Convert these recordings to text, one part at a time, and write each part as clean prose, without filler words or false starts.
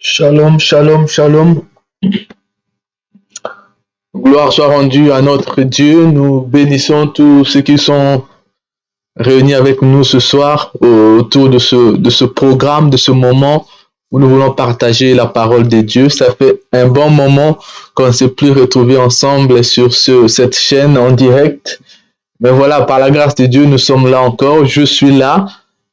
Shalom, shalom, shalom. Gloire soit rendue à notre Dieu. Nous bénissons tous ceux qui sont réunis avec nous ce soir autour de ce programme, de ce moment où nous voulons partager la parole de Dieu. Ça fait un bon moment qu'on ne s'est plus retrouvés ensemble sur cette chaîne en direct. Mais voilà, par la grâce de Dieu, nous sommes là encore. Je suis là,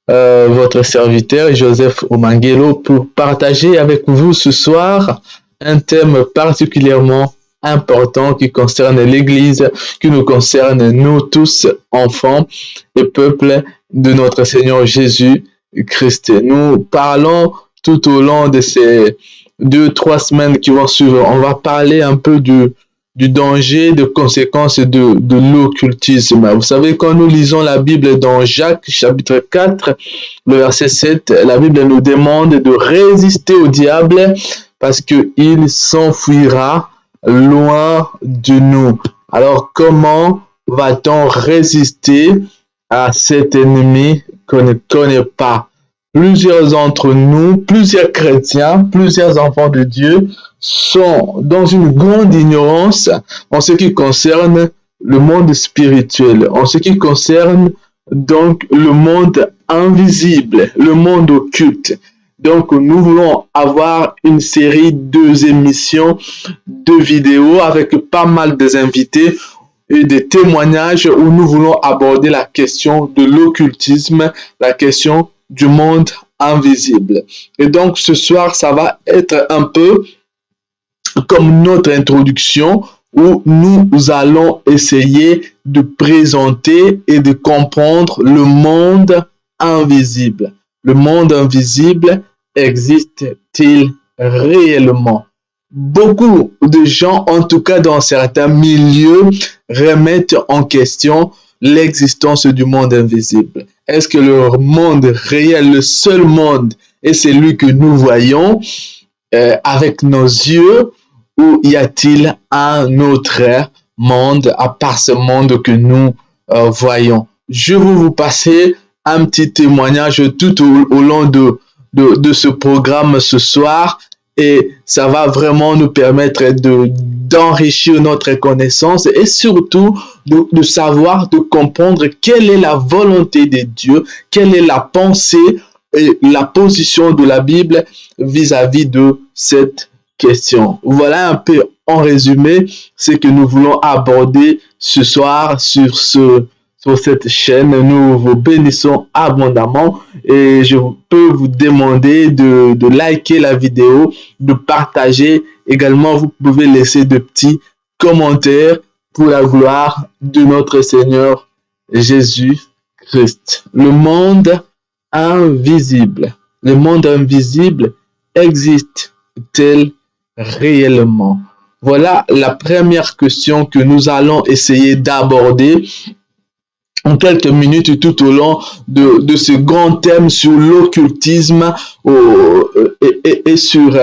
votre serviteur Joseph Omangelo, pour partager avec vous ce soir un thème particulièrement important qui concerne l'Église, qui nous concerne nous tous, enfants et peuple de notre Seigneur Jésus-Christ. Nous parlons tout au long de ces 2-3 semaines qui vont suivre. On va parler un peu du danger, des conséquences de l'occultisme. Vous savez, quand nous lisons la Bible dans Jacques, chapitre 4, le verset 7, la Bible nous demande de résister au diable parce qu'il s'enfuira loin de nous. Alors, comment va-t-on résister à cet ennemi qu'on ne connaît pas? Plusieurs d'entre nous, plusieurs chrétiens, plusieurs enfants de Dieu sont dans une grande ignorance en ce qui concerne le monde spirituel, en ce qui concerne donc le monde invisible, le monde occulte. Donc, nous voulons avoir une série de émissions, de vidéos avec pas mal d'invités et des témoignages où nous voulons aborder la question de l'occultisme, la question du monde invisible. Et donc, ce soir, ça va être un peu comme notre introduction où nous allons essayer de présenter et de comprendre le monde invisible. Le monde invisible existe-t-il réellement? Beaucoup de gens, en tout cas dans certains milieux, remettent en question l'existence du monde invisible. Est-ce que le monde réel, le seul monde, est celui que nous voyons avec nos yeux, ou y a-t-il un autre monde à part ce monde que nous voyons? Je vais vous passer un petit témoignage tout au long de ce programme ce soir, et ça va vraiment nous permettre d'enrichir notre connaissance et surtout de savoir, de comprendre quelle est la volonté de Dieu, quelle est la pensée et la position de la Bible vis-à-vis de cette question. Voilà un peu en résumé ce que nous voulons aborder ce soir sur cette chaîne. Nous vous bénissons abondamment et je peux vous demander de liker la vidéo, de partager. Également, vous pouvez laisser de petits commentaires pour la gloire de notre Seigneur Jésus-Christ. Le monde invisible. Le monde invisible existe-t-il réellement? Voilà la première question que nous allons essayer d'aborder en quelques minutes tout au long de ce grand thème sur l'occultisme et sur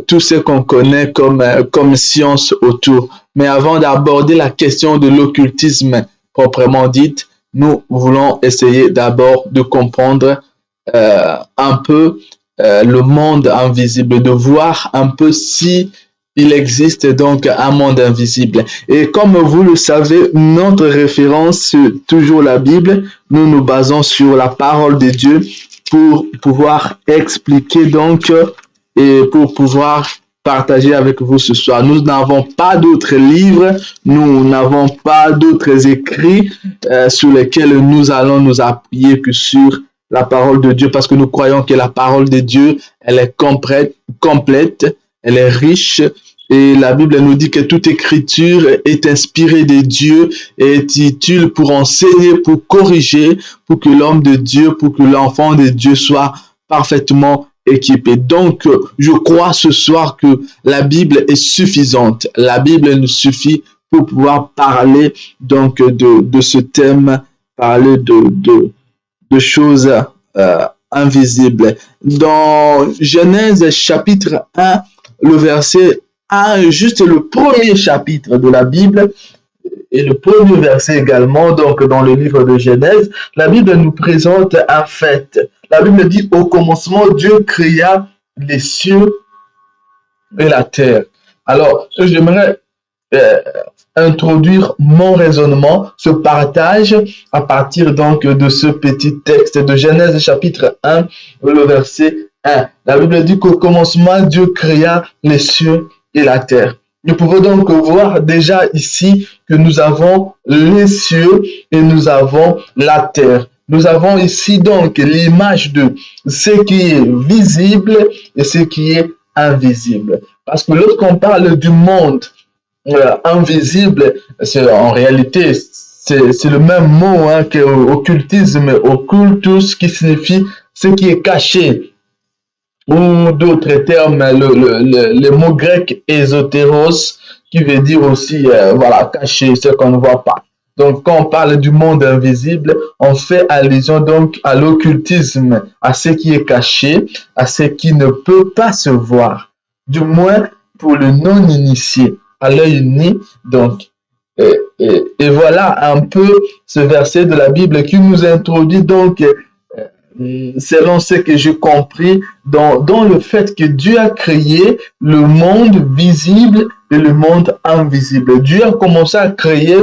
tout ce qu'on connaît comme science autour. Mais avant d'aborder la question de l'occultisme proprement dite, nous voulons essayer d'abord de comprendre un peu le monde invisible, de voir un peu si il existe donc un monde invisible. Et comme vous le savez, notre référence, c'est toujours la Bible. Nous nous basons sur la parole de Dieu pour pouvoir expliquer donc et pour pouvoir partager avec vous ce soir. Nous n'avons pas d'autres livres, nous n'avons pas d'autres écrits sur lesquels nous allons nous appuyer que sur la parole de Dieu, parce que nous croyons que la parole de Dieu, elle est complète, elle est riche, et la Bible nous dit que toute écriture est inspirée de Dieu et est utile pour enseigner, pour corriger, pour que l'homme de Dieu, pour que l'enfant de Dieu soit parfaitement équipé. Donc, je crois ce soir que la Bible est suffisante. La Bible nous suffit pour pouvoir parler donc de ce thème, parler de choses invisibles. Dans Genèse chapitre 1, le verset 1, juste le premier chapitre de la Bible, et le premier verset également, donc dans le livre de Genèse, la Bible nous présente un fait. La Bible dit, au commencement, Dieu créa les cieux et la terre. Alors, j'aimerais euh, introduire mon raisonnement, ce partage à partir donc de ce petit texte de Genèse chapitre 1, le verset 1. La Bible dit qu'au commencement, Dieu créa les cieux et la terre. Nous pouvons donc voir déjà ici que nous avons les cieux et nous avons la terre. Nous avons ici donc l'image de ce qui est visible et ce qui est invisible. Parce que lorsqu'on parle du monde invisible, en réalité, c'est le même mot que occultisme, occultus, qui signifie ce qui est caché. Ou d'autres termes, le mot grec ésotéros, qui veut dire aussi, voilà, caché, ce qu'on ne voit pas. Donc, quand on parle du monde invisible, on fait allusion donc à l'occultisme, à ce qui est caché, à ce qui ne peut pas se voir, du moins pour le non-initié, à l'œil nu. Donc, et voilà un peu ce verset de la Bible qui nous introduit donc selon ce que j'ai compris, dans le fait que Dieu a créé le monde visible et le monde invisible. Dieu a commencé à créer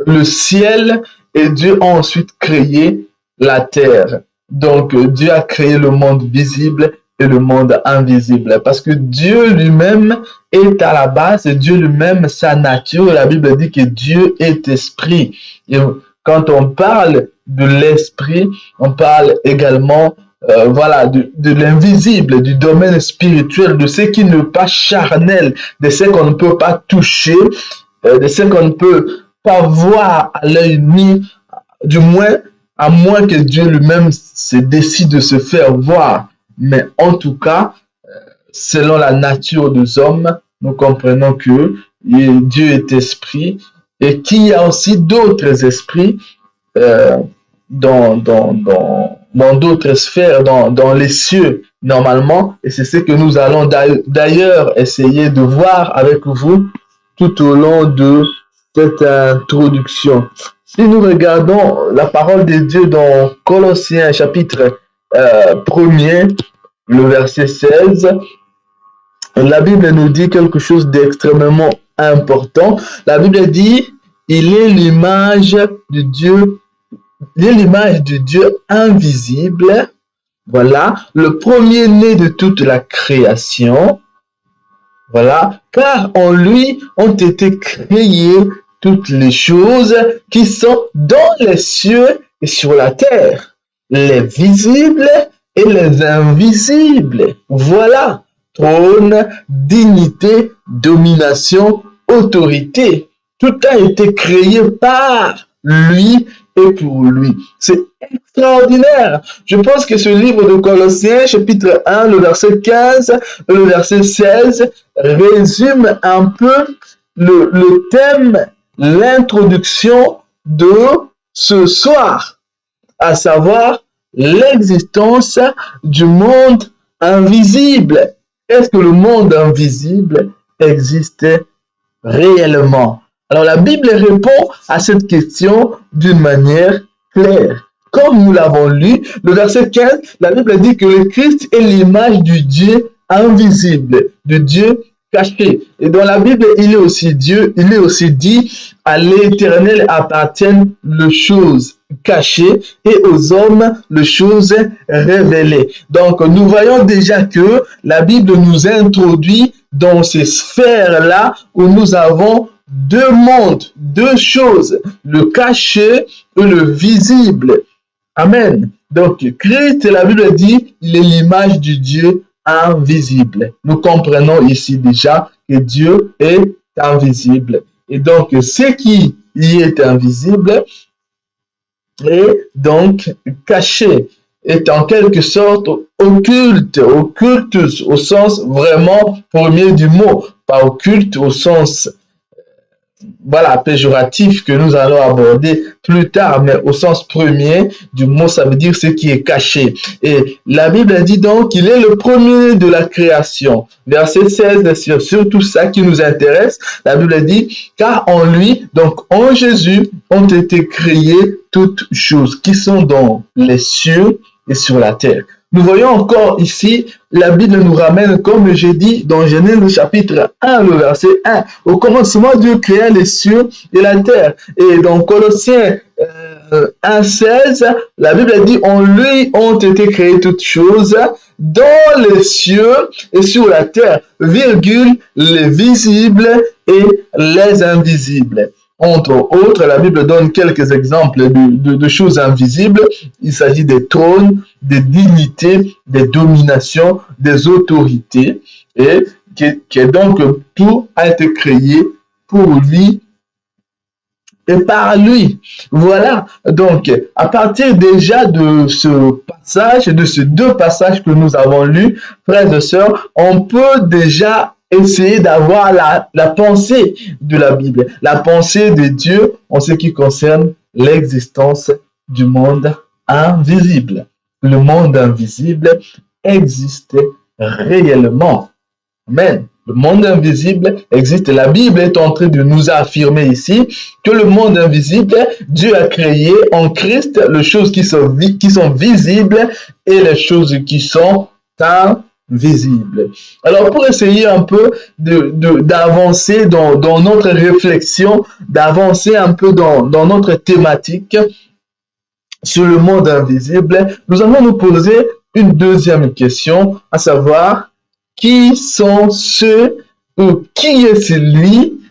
le ciel et Dieu a ensuite créé la terre. Donc, Dieu a créé le monde visible et le monde invisible. Parce que Dieu lui-même est à la base, et Dieu lui-même, sa nature. La Bible dit que Dieu est esprit. Et quand on parle de l'esprit, on parle également voilà, de l'invisible, du domaine spirituel, de ce qui n'est pas charnel, de ce qu'on ne peut pas toucher, de ce qu'on ne peut pas voir à l'œil nu, du moins, à moins que Dieu lui-même se décide de se faire voir. Mais en tout cas, selon la nature des hommes, nous comprenons que Dieu est esprit et qu'il y a aussi d'autres esprits dans d'autres sphères, dans les cieux, normalement. Et c'est ce que nous allons d'ailleurs essayer de voir avec vous tout au long de cette introduction. Si nous regardons la parole de Dieu dans Colossiens chapitre 1er, le verset 16, la Bible nous dit quelque chose d'extrêmement important. La Bible dit, il est l'image de Dieu. Il est l'image de Dieu invisible, voilà, le premier-né de toute la création, voilà, car en lui ont été créées toutes les choses qui sont dans les cieux et sur la terre, les visibles et les invisibles. Voilà, trône, dignité, domination, autorité. Tout a été créé par lui et pour lui. C'est extraordinaire. Je pense que ce livre de Colossiens, chapitre 1, le verset 15, le verset 16, résume un peu le thème, l'introduction de ce soir, à savoir l'existence du monde invisible. Est-ce que le monde invisible existe réellement? Alors la Bible répond à cette question d'une manière claire. Comme nous l'avons lu, le verset 15, la Bible dit que le Christ est l'image du Dieu invisible, du Dieu caché. Et dans la Bible, il est aussi dit, à l'Éternel appartiennent les choses cachées et aux hommes les choses révélées. Donc nous voyons déjà que la Bible nous introduit dans ces sphères-là où nous avons deux mondes, deux choses, le caché et le visible. Amen. Donc, Christ, la Bible dit, il est l'image du Dieu invisible. Nous comprenons ici déjà que Dieu est invisible. Et donc, ce qui y est invisible est donc caché, est en quelque sorte occulte, occultus, au sens vraiment premier du mot, pas occulte au sens voilà, péjoratif que nous allons aborder plus tard, mais au sens premier du mot, ça veut dire ce qui est caché. Et la Bible dit donc qu'il est le premier de la création. Verset 16, c'est surtout ça qui nous intéresse. La Bible dit, car en lui, donc en Jésus, ont été créées toutes choses qui sont dans les cieux et sur la terre. Nous voyons encore ici, la Bible nous ramène, comme j'ai dit, dans Genèse chapitre 1, le verset 1. Au commencement, Dieu créa les cieux et la terre. Et dans Colossiens 1,16, la Bible dit, en lui ont été créées toutes choses dans les cieux et sur la terre, virgule, les visibles et les invisibles. Entre autres, la Bible donne quelques exemples de choses invisibles. Il s'agit des trônes, des dignités, des dominations, des autorités. Et qui donc tout a été créé pour lui et par lui. Voilà. Donc, à partir déjà de ce passage, de ces deux passages que nous avons lus, frères et sœurs, on peut déjà essayer d'avoir la pensée de la Bible, la pensée de Dieu en ce qui concerne l'existence du monde invisible. Le monde invisible existe réellement. Amen. Le monde invisible existe. La Bible est en train de nous affirmer ici que le monde invisible, Dieu a créé en Christ les choses qui sont visibles et les choses qui sont invisibles. Alors, pour essayer un peu d'avancer dans notre réflexion, d'avancer un peu dans notre thématique sur le monde invisible, nous allons nous poser une deuxième question, à savoir, qui sont ceux ou qui est celui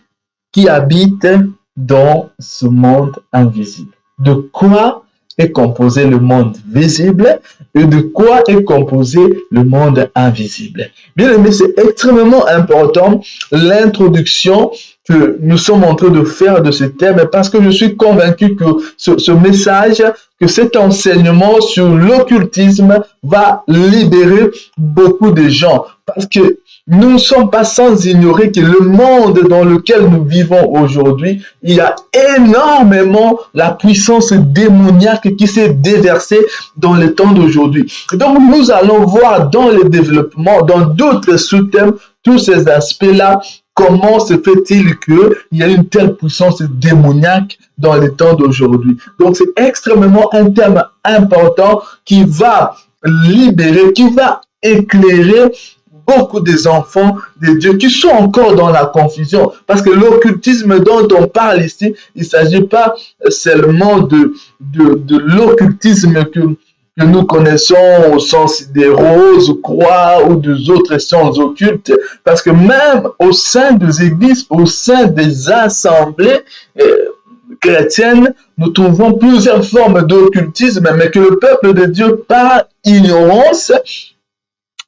qui habite dans ce monde invisible? De quoi est composé le monde visible et de quoi est composé le monde invisible? Bien aimé, c'est extrêmement important l'introduction que nous sommes en train de faire de ce thème parce que je suis convaincu que ce message, que cet enseignement sur l'occultisme va libérer beaucoup de gens. Parce que nous ne sommes pas sans ignorer que le monde dans lequel nous vivons aujourd'hui, il y a énormément la puissance démoniaque qui s'est déversée dans les temps d'aujourd'hui. Donc nous allons voir dans le développement, dans d'autres sous-thèmes, tous ces aspects-là. Comment se fait-il qu'il y a une telle puissance démoniaque dans les temps d'aujourd'hui? Donc, c'est extrêmement un thème important qui va libérer, qui va éclairer beaucoup des enfants de Dieu qui sont encore dans la confusion. Parce que l'occultisme dont on parle ici, il ne s'agit pas seulement de l'occultisme que nous connaissons au sens des roses, croix ou des autres sciences occultes, parce que même au sein des églises, au sein des assemblées chrétiennes, nous trouvons plusieurs formes d'occultisme, mais que le peuple de Dieu, par ignorance,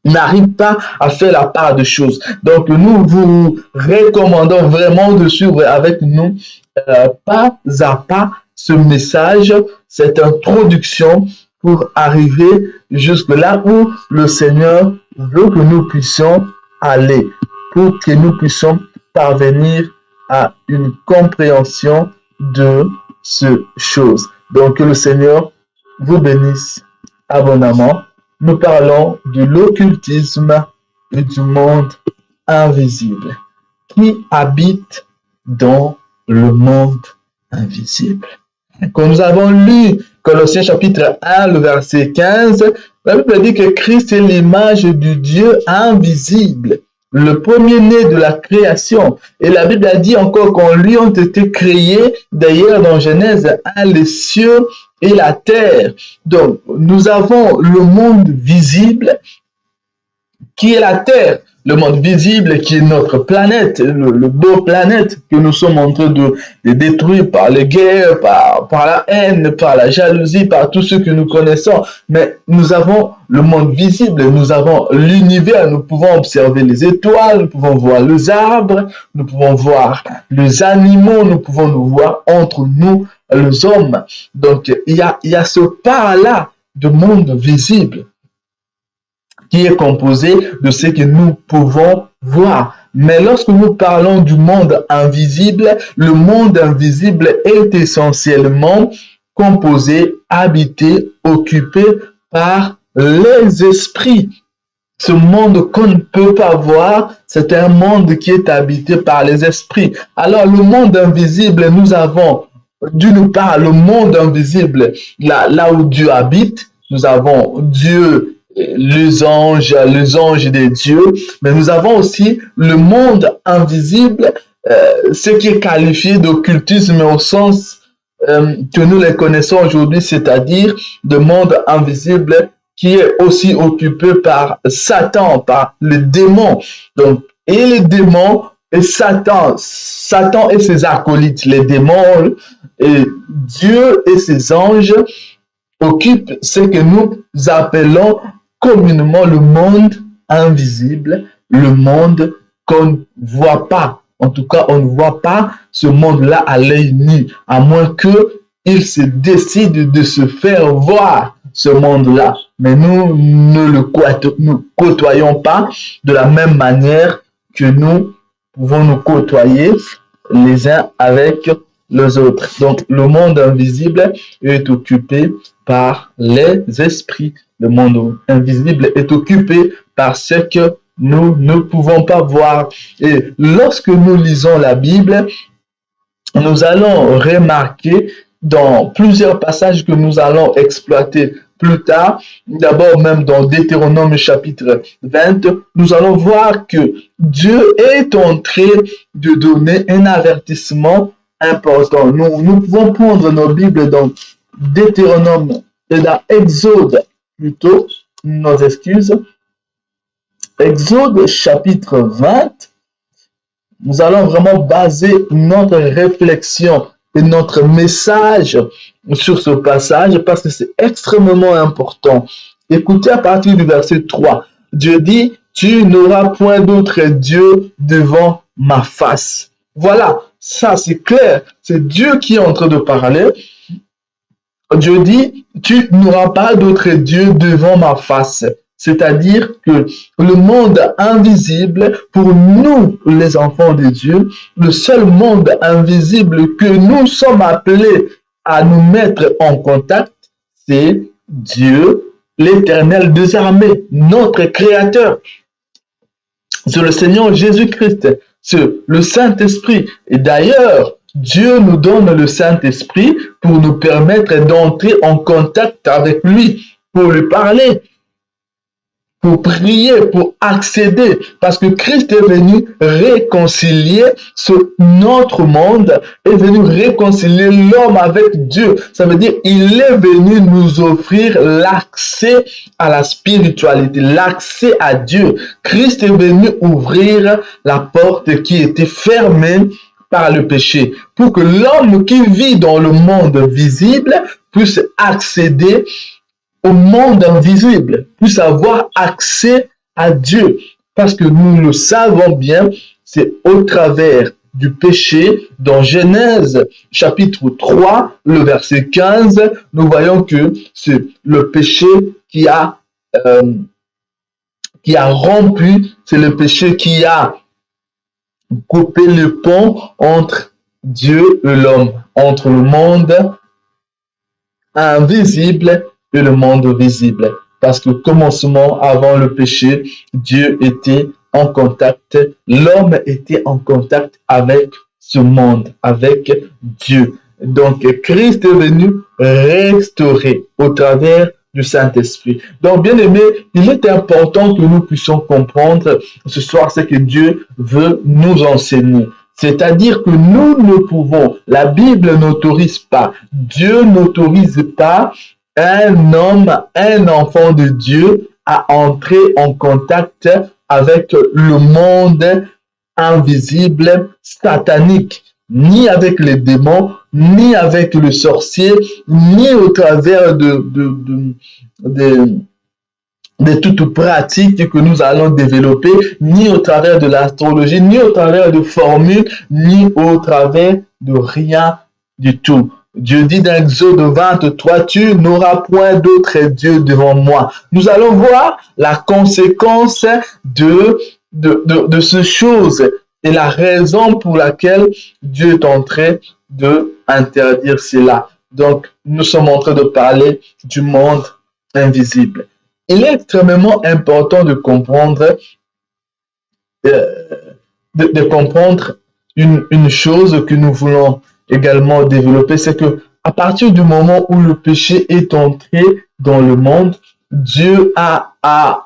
n'arrive pas à faire la part de choses. Donc, nous vous recommandons vraiment de suivre avec nous pas à pas ce message, cette introduction pour arriver jusque là où le Seigneur veut que nous puissions aller, pour que nous puissions parvenir à une compréhension de ces choses. Donc, que le Seigneur vous bénisse abondamment. Nous parlons de l'occultisme et du monde invisible. Qui habite dans le monde invisible? Quand nous avons lu Colossiens chapitre 1, le verset 15, la Bible dit que Christ est l'image du Dieu invisible, le premier-né de la création. Et la Bible a dit encore qu'en lui ont été créés, d'ailleurs dans Genèse 1, les cieux et la terre. Donc, nous avons le monde visible qui est la terre. Le monde visible qui est notre planète, le beau planète que nous sommes en train de détruire par les guerres, par la haine, par la jalousie, par tout ce que nous connaissons. Mais nous avons le monde visible, nous avons l'univers, nous pouvons observer les étoiles, nous pouvons voir les arbres, nous pouvons voir les animaux, nous pouvons nous voir entre nous, les hommes. Donc, il y a ce part-là de monde visible qui est composé de ce que nous pouvons voir. Mais lorsque nous parlons du monde invisible, le monde invisible est essentiellement composé, habité, occupé par les esprits. Ce monde qu'on ne peut pas voir, c'est un monde qui est habité par les esprits. Alors le monde invisible, nous avons d'une part le monde invisible, là où Dieu habite, nous avons Dieu les anges des dieux, mais nous avons aussi le monde invisible, ce qui est qualifié d'occultisme au sens que nous les connaissons aujourd'hui, c'est-à-dire de monde invisible qui est aussi occupé par Satan, par le démon. Donc, et les démons et Satan, Satan et ses acolytes, les démons, et Dieu et ses anges occupent ce que nous appelons communément le monde invisible, le monde qu'on ne voit pas. En tout cas, on ne voit pas ce monde-là à l'œil nu, à moins qu'il se décide de se faire voir ce monde-là. Mais nous ne le côtoyons pas de la même manière que nous pouvons nous côtoyer les uns avec les autres. Donc, le monde invisible est occupé par les esprits. Le monde invisible est occupé par ce que nous ne pouvons pas voir. Et lorsque nous lisons la Bible, nous allons remarquer dans plusieurs passages que nous allons exploiter plus tard, d'abord même dans Deutéronome chapitre 20, nous allons voir que Dieu est en train de donner un avertissement important. Nous pouvons prendre nos Bibles dans Deutéronome et dans Exode plutôt, nos excuses. Exode chapitre 20, nous allons vraiment baser notre réflexion et notre message sur ce passage parce que c'est extrêmement important. Écoutez à partir du verset 3. Dieu dit, tu n'auras point d'autre Dieu devant ma face. Voilà, ça c'est clair. C'est Dieu qui est en train de parler. Dieu dit, tu n'auras pas d'autre Dieu devant ma face. C'est-à-dire que le monde invisible, pour nous, les enfants de Dieu, le seul monde invisible que nous sommes appelés à nous mettre en contact, c'est Dieu, l'Éternel des armées, notre Créateur. C'est le Seigneur Jésus-Christ, c'est le Saint-Esprit. Et d'ailleurs, Dieu nous donne le Saint-Esprit pour nous permettre d'entrer en contact avec lui, pour lui parler, pour prier, pour accéder, parce que Christ est venu réconcilier notre monde, est venu réconcilier l'homme avec Dieu. Ça veut dire il est venu nous offrir l'accès à la spiritualité, l'accès à Dieu. Christ est venu ouvrir la porte qui était fermée par le péché, pour que l'homme qui vit dans le monde visible puisse accéder au monde invisible, puisse avoir accès à Dieu. Parce que nous le savons bien, c'est au travers du péché, dans Genèse chapitre 3, le verset 15, nous voyons que c'est le péché qui a rompu, c'est le péché qui a coupé le pont entre Dieu et l'homme, entre le monde invisible et le monde visible. Parce que commencement, avant le péché, Dieu était en contact, l'homme était en contact avec ce monde, avec Dieu. Donc, Christ est venu restaurer au travers du Saint-Esprit. Donc, bien aimé, il est important que nous puissions comprendre ce soir ce que Dieu veut nous enseigner. C'est-à-dire que nous ne pouvons, la Bible n'autorise pas, Dieu n'autorise pas un homme, un enfant de Dieu à entrer en contact avec le monde invisible, satanique, ni avec les démons, ni avec le sorcier, ni au travers de toutes pratiques que nous allons développer, ni au travers de l'astrologie, ni au travers de formules, ni au travers de rien du tout. Dieu dit dans Exode 23, tu n'auras point d'autre Dieu devant moi. Nous allons voir la conséquence de ces choses et la raison pour laquelle Dieu est en train d'interdire cela. Donc, nous sommes en train de parler du monde invisible. Il est extrêmement important de comprendre, une chose que nous voulons également développer, c'est que à partir du moment où le péché est entré dans le monde, Dieu la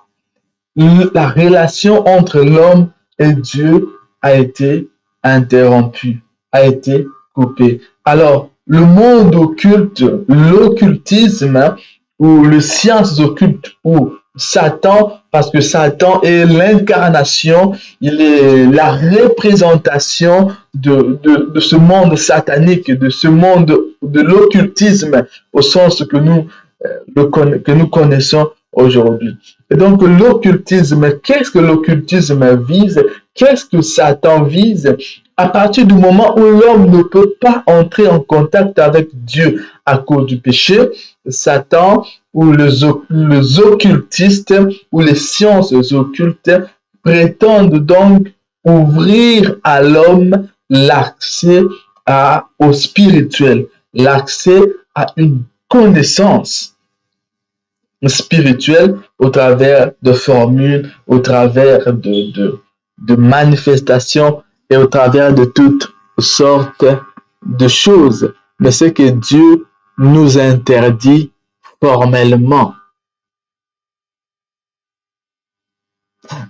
relation entre l'homme et Dieu a été interrompue, a été coupée. Alors, le monde occulte, l'occultisme ou les sciences occultes ou Satan, parce que Satan est l'incarnation, il est la représentation de ce monde satanique, de ce monde de l'occultisme au sens que que nous connaissons aujourd'hui. Et donc l'occultisme, qu'est-ce que l'occultisme vise? Qu'est-ce que Satan vise? À partir du moment où l'homme ne peut pas entrer en contact avec Dieu à cause du péché, Satan ou les occultistes ou les sciences occultes prétendent donc ouvrir à l'homme l'accès au spirituel, l'accès à une connaissance spirituelle au travers de formules, au travers de manifestations et au travers de toutes sortes de choses. Mais ce que Dieu nous interdit formellement.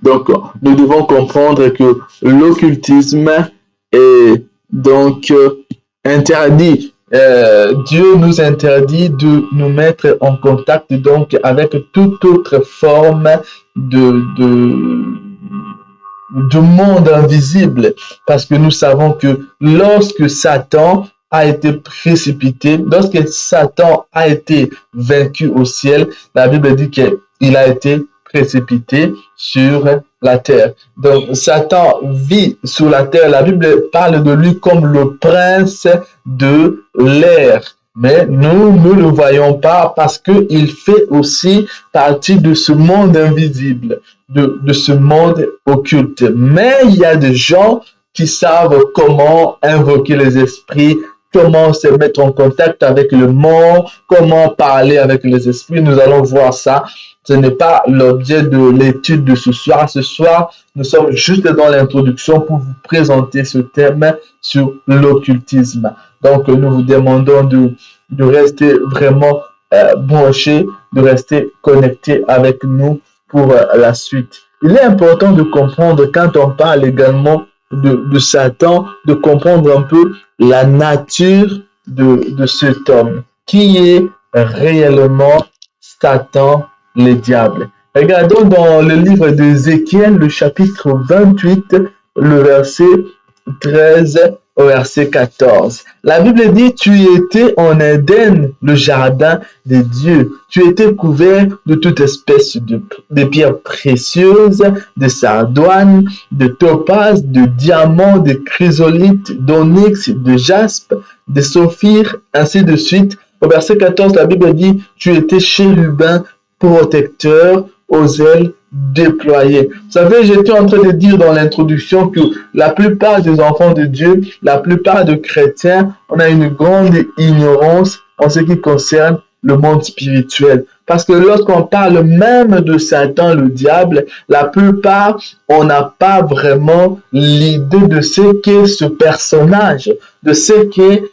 Donc, nous devons comprendre que l'occultisme est donc interdit. Dieu nous interdit de nous mettre en contact donc avec toute autre forme de monde invisible, parce que nous savons que lorsque Satan a été précipité, lorsque Satan a été vaincu au ciel, la Bible dit qu'il a été précipité sur la terre. Donc Satan vit sur la terre. La Bible parle de lui comme le prince de l'air. Mais nous ne le voyons pas parce qu'il fait aussi partie de ce monde invisible, de ce monde occulte. Mais il y a des gens qui savent comment invoquer les esprits, comment se mettre en contact avec le monde, comment parler avec les esprits. Nous allons voir ça. Ce n'est pas l'objet de l'étude de ce soir. Ce soir, nous sommes juste dans l'introduction pour vous présenter ce thème sur l'occultisme. Donc, nous vous demandons de rester vraiment branchés, de rester connectés avec nous pour la suite. Il est important de comprendre, quand on parle également de Satan, de comprendre un peu la nature de cet homme, qui est réellement Satan, le diable. Regardons dans le livre d'Ézéchiel, le chapitre 28, le verset 13 au verset 14. La Bible dit, tu étais en Éden, le jardin de Dieu. Tu étais couvert de toute espèce de pierres précieuses, de sardoine, de topaz, de diamants, de chrysolites, d'onyx, de jaspe, de saphir, ainsi de suite. Au verset 14, la Bible dit, tu étais chérubin protecteur aux ailes déployées. Vous savez, j'étais en train de dire dans l'introduction que la plupart des enfants de Dieu, la plupart des chrétiens, on a une grande ignorance en ce qui concerne le monde spirituel. Parce que lorsqu'on parle même de Satan, le diable, la plupart, on n'a pas vraiment l'idée de ce qu'est ce personnage, de ce qu'est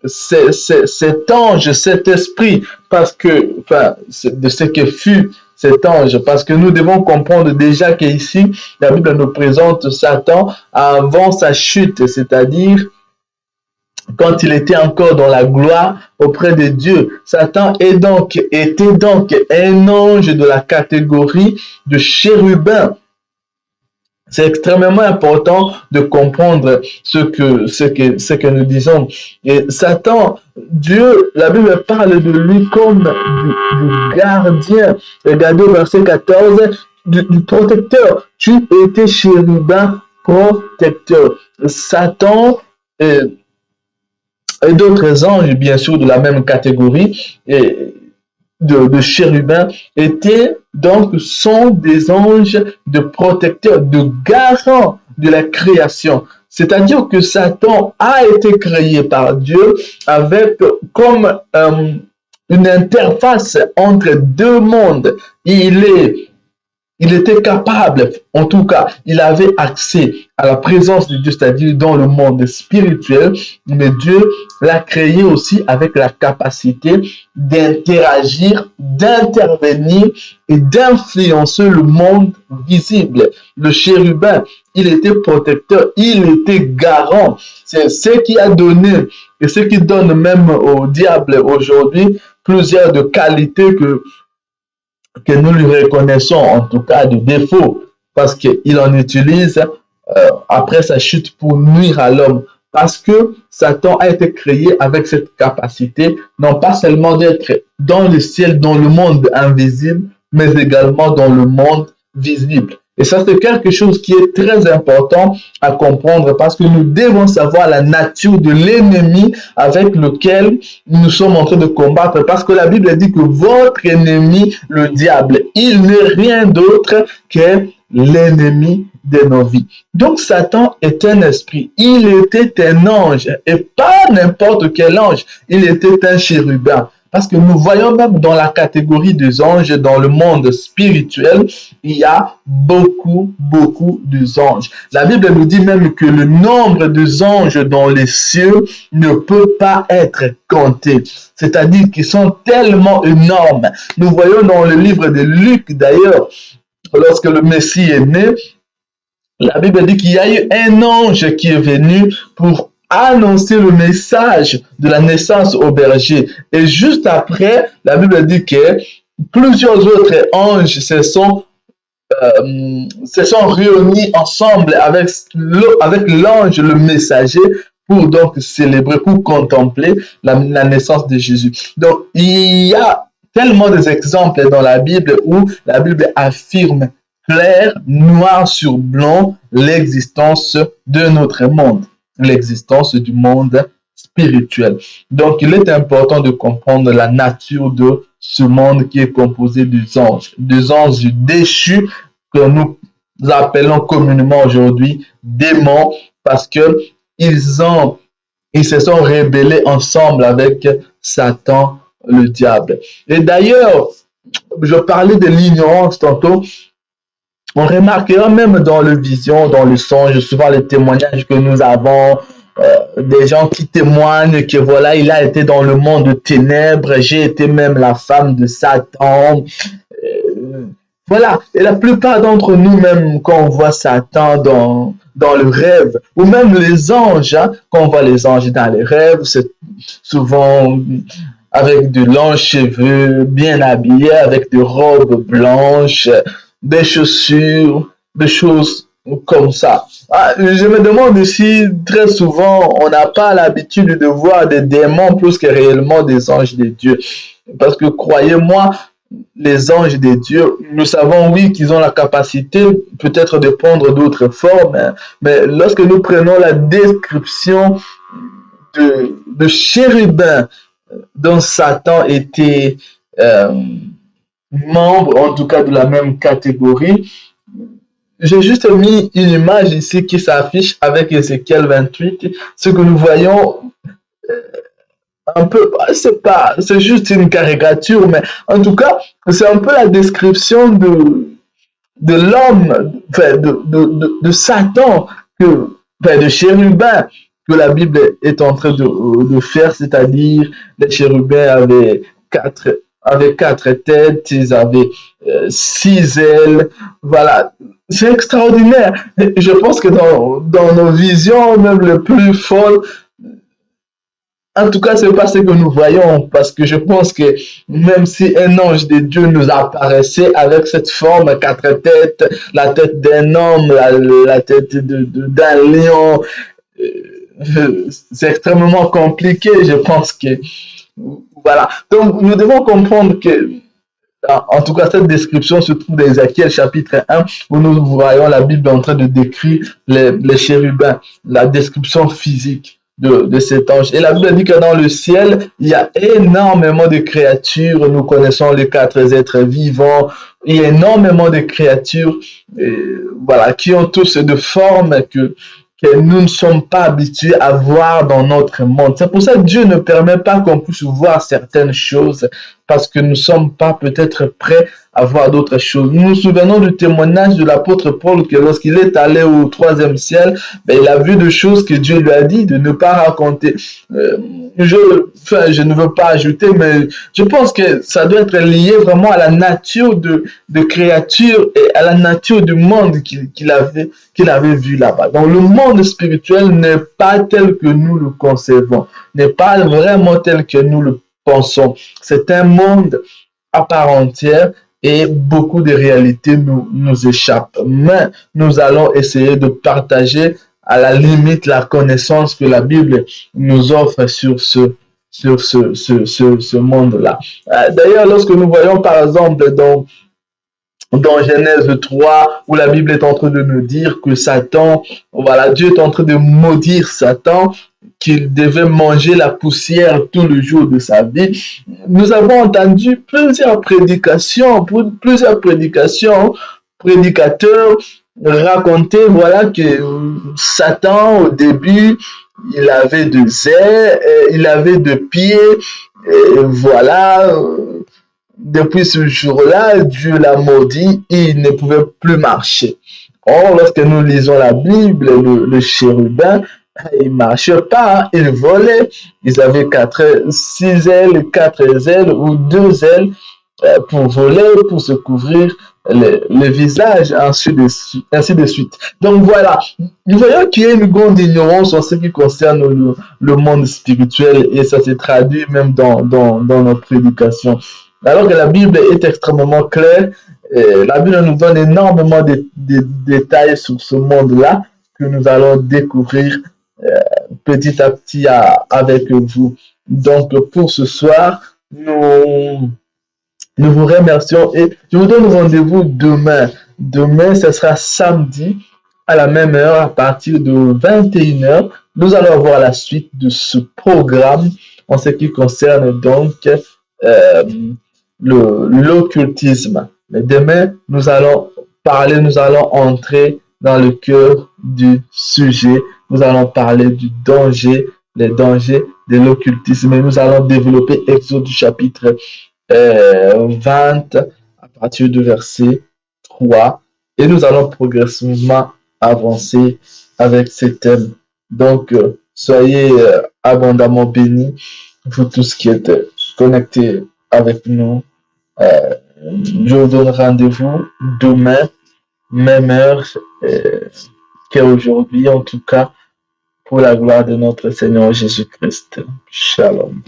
cet ange, cet esprit, parce que, enfin, de ce que fut cet ange, parce que nous devons comprendre déjà qu'ici, la Bible nous présente Satan avant sa chute, c'est-à-dire quand il était encore dans la gloire auprès de Dieu. Satan était donc un ange de la catégorie de chérubin. C'est extrêmement important de comprendre ce que nous disons. Et Satan, Dieu, la Bible parle de lui comme du gardien. Regardez au verset 14, du protecteur. Tu étais chérubin protecteur. Satan et d'autres anges, bien sûr, de la même catégorie, de chérubins sont des anges de protecteurs, de garants de la création. C'est-à-dire que Satan a été créé par Dieu avec comme une interface entre deux mondes. Il est Il était capable, en tout cas, il avait accès à la présence de Dieu, c'est-à-dire dans le monde spirituel, mais Dieu l'a créé aussi avec la capacité d'interagir, d'intervenir et d'influencer le monde visible. Le chérubin, il était protecteur, il était garant. C'est ce qui a donné et ce qui donne même au diable aujourd'hui plusieurs de qualités que nous lui reconnaissons, en tout cas de défaut, parce qu'il en utilise après sa chute pour nuire à l'homme. Parce que Satan a été créé avec cette capacité, non pas seulement d'être dans le ciel, dans le monde invisible, mais également dans le monde visible. Et ça, c'est quelque chose qui est très important à comprendre parce que nous devons savoir la nature de l'ennemi avec lequel nous sommes en train de combattre. Parce que la Bible dit que votre ennemi, le diable, il n'est rien d'autre que l'ennemi de nos vies. Donc Satan est un esprit. Il était un ange et pas n'importe quel ange. Il était un chérubin. Parce que nous voyons même dans la catégorie des anges, dans le monde spirituel, il y a beaucoup d'anges. La Bible nous dit même que le nombre des anges dans les cieux ne peut pas être compté. C'est-à-dire qu'ils sont tellement énormes. Nous voyons dans le livre de Luc d'ailleurs, lorsque le Messie est né, la Bible dit qu'il y a eu un ange qui est venu pour annoncer le message de la naissance au berger. Et juste après, la Bible dit que plusieurs autres anges se sont réunis ensemble avec l'ange, le messager, pour donc célébrer, pour contempler la naissance de Jésus. Donc, il y a tellement d'exemples dans la Bible où la Bible affirme clair, noir sur blanc, l'existence de notre monde, l'existence du monde spirituel. Donc, il est important de comprendre la nature de ce monde qui est composé des anges déchus que nous appelons communément aujourd'hui démons parce que ils se sont rebellés ensemble avec Satan, le diable. Et d'ailleurs, je parlais de l'ignorance tantôt. On remarquera même dans le vision, dans le songe, souvent les témoignages que nous avons, des gens qui témoignent que voilà, il a été dans le monde de ténèbres, j'ai été même la femme de Satan. Voilà, et la plupart d'entre nous, même quand on voit Satan dans le rêve, ou même les anges, hein, quand on voit les anges dans les rêves, c'est souvent avec de longs cheveux, bien habillés, avec des robes blanches, des chaussures, des choses comme ça. Ah, je me demande si très souvent on n'a pas l'habitude de voir des démons plus que réellement des anges de Dieu. Parce que croyez-moi, les anges de Dieu, nous savons oui qu'ils ont la capacité peut-être de prendre d'autres formes, mais lorsque nous prenons la description de chérubin dont Satan était membre, en tout cas de la même catégorie. J'ai juste mis une image ici qui s'affiche avec Ézéchiel 28. Ce que nous voyons un peu, c'est juste une caricature, mais en tout cas, c'est un peu la description de l'homme, enfin, de Satan, de chérubin que la Bible est en train de faire, c'est-à-dire les chérubins avaient quatre têtes, ils avaient 6 ailes, voilà. C'est extraordinaire. Je pense que dans nos visions, même les plus folles, en tout cas, c'est pas ce que nous voyons, parce que je pense que même si un ange de Dieu nous apparaissait avec cette forme, 4 têtes, la tête d'un homme, la tête d'un lion, c'est extrêmement compliqué. Je pense que voilà. Donc, nous devons comprendre que, en tout cas, cette description se trouve dans Ézéchiel chapitre 1, où nous voyons la Bible en train de décrire les chérubins, la description physique de cet ange. Et la Bible dit que dans le ciel, il y a énormément de créatures. Nous connaissons les 4 êtres vivants. Il y a énormément de créatures voilà, qui ont tous de formes que nous ne sommes pas habitués à voir dans notre monde. C'est pour ça que Dieu ne permet pas qu'on puisse voir certaines choses parce que nous ne sommes pas peut-être prêts à voir d'autres choses. Nous nous souvenons du témoignage de l'apôtre Paul que lorsqu'il est allé au troisième ciel, ben, il a vu des choses que Dieu lui a dit de ne pas raconter. Euh, je ne veux pas ajouter, mais je pense que ça doit être lié vraiment à la nature de créature et à la nature du monde qu'il avait vu là-bas. Donc le monde spirituel n'est pas tel que nous le concevons, n'est pas vraiment tel que nous le pensons. C'est un monde à part entière et beaucoup de réalités nous échappent. Mais nous allons essayer de partager à la limite la connaissance que la Bible nous offre sur ce monde-là. D'ailleurs, lorsque nous voyons par exemple dans Genèse 3, où la Bible est en train de nous dire que Satan, voilà, Dieu est en train de maudire Satan, qu'il devait manger la poussière tout le jour de sa vie. Nous avons entendu plusieurs prédicateurs raconter, voilà, que Satan, au début, il avait deux ailes, il avait deux pieds, et voilà, depuis ce jour-là, Dieu l'a maudit et il ne pouvait plus marcher. Or, lorsque nous lisons la Bible, le chérubin, il ne marchait pas, il volait. Ils avaient six ailes, quatre ailes ou deux ailes pour voler, pour se couvrir le visage, ainsi de suite. Donc voilà, nous voyons qu'il y a une grande ignorance en ce qui concerne le monde spirituel et ça se traduit même dans nos prédications. Alors que la Bible est extrêmement claire, la Bible nous donne énormément de détails sur ce monde-là que nous allons découvrir petit à petit avec vous. Donc pour ce soir, nous vous remercions et je vous donne rendez-vous demain. Demain, ce sera samedi à la même heure à partir de 21h. Nous allons voir la suite de ce programme en ce qui concerne donc l'occultisme. Mais demain, nous allons entrer dans le cœur du sujet. Nous allons parler du danger, les dangers de l'occultisme et nous allons développer Exode du chapitre 20 à partir du verset 3 et nous allons progressivement avancer avec ces thèmes. Donc, soyez abondamment bénis, vous tous qui êtes connectés avec nous. Je vous donne rendez-vous demain, même heure qu'aujourd'hui, en tout cas, pour la gloire de notre Seigneur Jésus-Christ. Shalom.